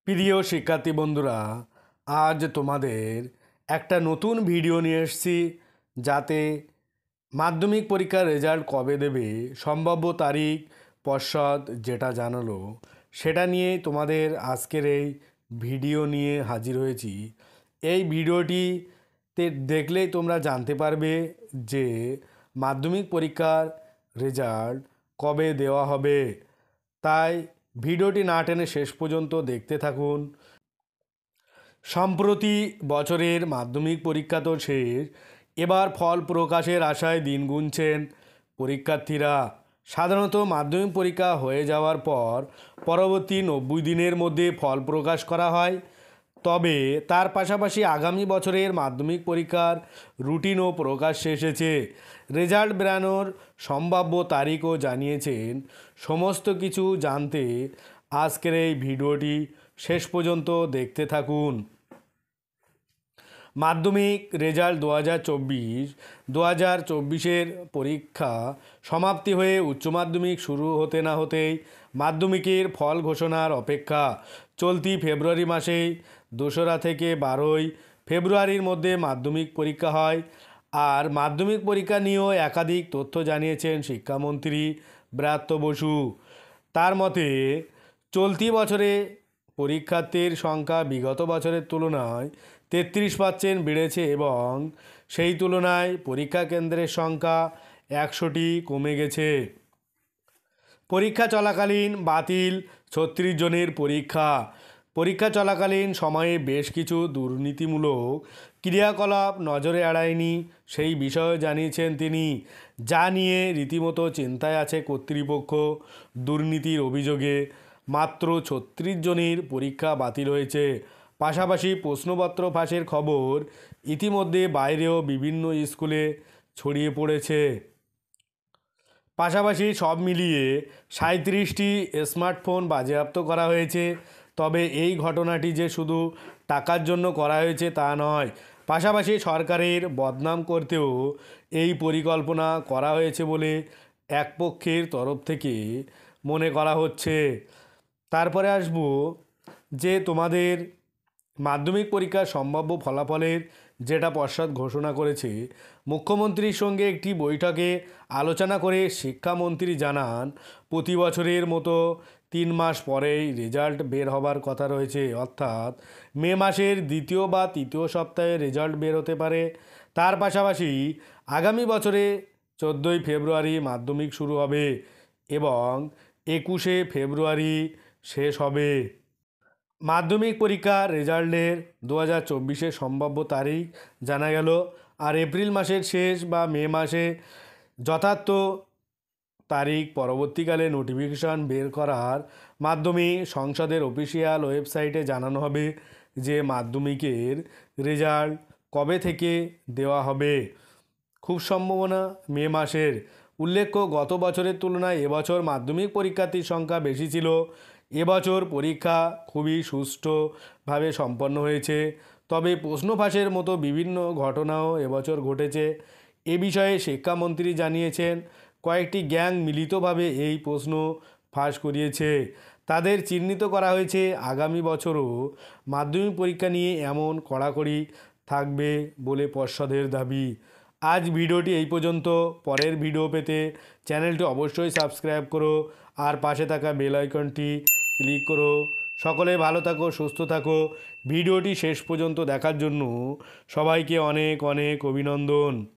প্রিয় শিক্ষার্থী বন্ধুরা, আজ তোমাদের একটা নতুন ভিডিও নিয়ে এসেছি, যাতে মাধ্যমিক পরীক্ষার রেজাল্ট কবে দেবে, সম্ভাব্য তারিখ পর্ষদ যেটা জানালো সেটা নিয়ে তোমাদের আজকের এই ভিডিও নিয়ে হাজির হয়েছি। এই ভিডিওটিতে দেখলেই তোমরা জানতে পারবে যে মাধ্যমিক পরীক্ষার রেজাল্ট কবে দেওয়া হবে। তাই ভিডিওটি না টেনে শেষ পর্যন্ত দেখতে থাকুন। সম্প্রতি বছরের মাধ্যমিক পরীক্ষা তো শেষ, এবার ফল প্রকাশের আশায় দিন গুনছেন পরীক্ষার্থীরা। সাধারণত মাধ্যমিক পরীক্ষা হয়ে যাওয়ার পর পরবর্তী 90 দিনের মধ্যে ফল প্রকাশ করা হয়। তবে তার পাশাপাশি আগামী বছরের মাধ্যমিক পরীক্ষার রুটিনও প্রকাশ্যে এসেছে। রেজাল্ট বেরানোর সম্ভাব্য তারিখও জানিয়েছেন। সমস্ত কিছু জানতে আজকের এই ভিডিওটি শেষ পর্যন্ত দেখতে থাকুন। মাধ্যমিক রেজাল্ট 2024 পরীক্ষা সমাপ্তি হয়ে উচ্চ মাধ্যমিক শুরু হতে না হতেই মাধ্যমিকের ফল ঘোষণার অপেক্ষা। চলতি ফেব্রুয়ারি মাসেই 2রা থেকে 12ই ফেব্রুয়ারির মধ্যে মাধ্যমিক পরীক্ষা হয়। আর মাধ্যমিক পরীক্ষা নিয়েও একাধিক তথ্য জানিয়েছেন শিক্ষামন্ত্রী ব্রাত্য বসু। তার মতে চলতি বছরে পরীক্ষার্থীর সংখ্যা বিগত বছরের তুলনায় 33% বেড়েছে এবং সেই তুলনায় পরীক্ষা কেন্দ্রের সংখ্যা 100টি কমে গেছে। পরীক্ষা চলাকালীন বাতিল 36 জনের পরীক্ষা চলাকালীন সময়ে বেশ কিছু দুর্নীতিমূলক ক্রিয়াকলাপ নজরে এড়ায়নি সেই বিষয়ে জানিয়েছেন তিনি, যা নিয়ে রীতিমতো চিন্তায় আছে কর্তৃপক্ষ। দুর্নীতির অভিযোগে মাত্র 36 জনের পরীক্ষা বাতিল হয়েছে। পাশাপাশি প্রশ্নপত্র ফাঁসের খবর ইতিমধ্যে বাইরেও বিভিন্ন স্কুলে ছড়িয়ে পড়েছে। পাশাপাশি সব মিলিয়ে 37টি স্মার্টফোন বাজেয়াপ্ত করা হয়েছে। তবে এই ঘটনাটি যে শুধু টাকার জন্য করা হয়েছে তা নয়, পাশাপাশি সরকারের বদনাম করতেও এই পরিকল্পনা করা হয়েছে বলে এক পক্ষের তরফ থেকে মনে করা হচ্ছে। তারপরে আসব যে তোমাদের মাধ্যমিক পরীক্ষার সম্ভাব্য ফলাফলের যেটা পর্ষদ ঘোষণা করেছে। মুখ্যমন্ত্রীর সঙ্গে একটি বৈঠকে আলোচনা করে শিক্ষামন্ত্রী জানান, প্রতি বছরের মতো 3 মাস পরেই রেজাল্ট বের হবার কথা রয়েছে, অর্থাৎ মে মাসের 2য় বা 3য় সপ্তাহে রেজাল্ট বের হতে পারে। তার পাশাপাশি আগামী বছরে 14ই ফেব্রুয়ারি মাধ্যমিক শুরু হবে এবং 21শে ফেব্রুয়ারি শেষ হবে। মাধ্যমিক পরীক্ষার রেজাল্টের 2024 সম্ভাব্য তারিখ জানা গেল। আর এপ্রিল মাসের শেষ বা মে মাসে যথার্থ তারিখ পরবর্তীকালে নোটিফিকেশন বের করার মাধ্যমে সংসদের অফিসিয়াল ওয়েবসাইটে জানানো হবে যে মাধ্যমিকের রেজাল্ট কবে থেকে দেওয়া হবে। খুব সম্ভাবনা মে মাসের। উল্লেখ্য, গত বছরের তুলনায় এবছর মাধ্যমিক পরীক্ষার্থীর সংখ্যা বেশি ছিল। এবছর পরীক্ষা খুবই সুষ্ঠুভাবে সম্পন্ন হয়েছে। তবে প্রশ্ন ফাঁসের মতো বিভিন্ন ঘটনাও এবছর ঘটেছে। এ বিষয়ে শিক্ষামন্ত্রী জানিয়েছেন, কয়েকটি গ্যাং মিলিতভাবে এই প্রশ্ন ফাঁস করিয়েছে। তাদের চিহ্নিত করা হয়েছে। আগামী বছরও মাধ্যমিক পরীক্ষা নিয়ে এমন কড়াকড়ি থাকবে বলে পর্ষদের দাবি। আজ ভিডিওটি এই পর্যন্ত। পরের ভিডিও পেতে চ্যানেলটি অবশ্যই সাবস্ক্রাইব করো আর পাশে থাকা বেল আইকনটি ক্লিক করো। সকলে ভালো থাকো, সুস্থ থাকো। ভিডিওটি শেষ পর্যন্ত দেখার জন্য সবাইকে অনেক অনেক অভিনন্দন।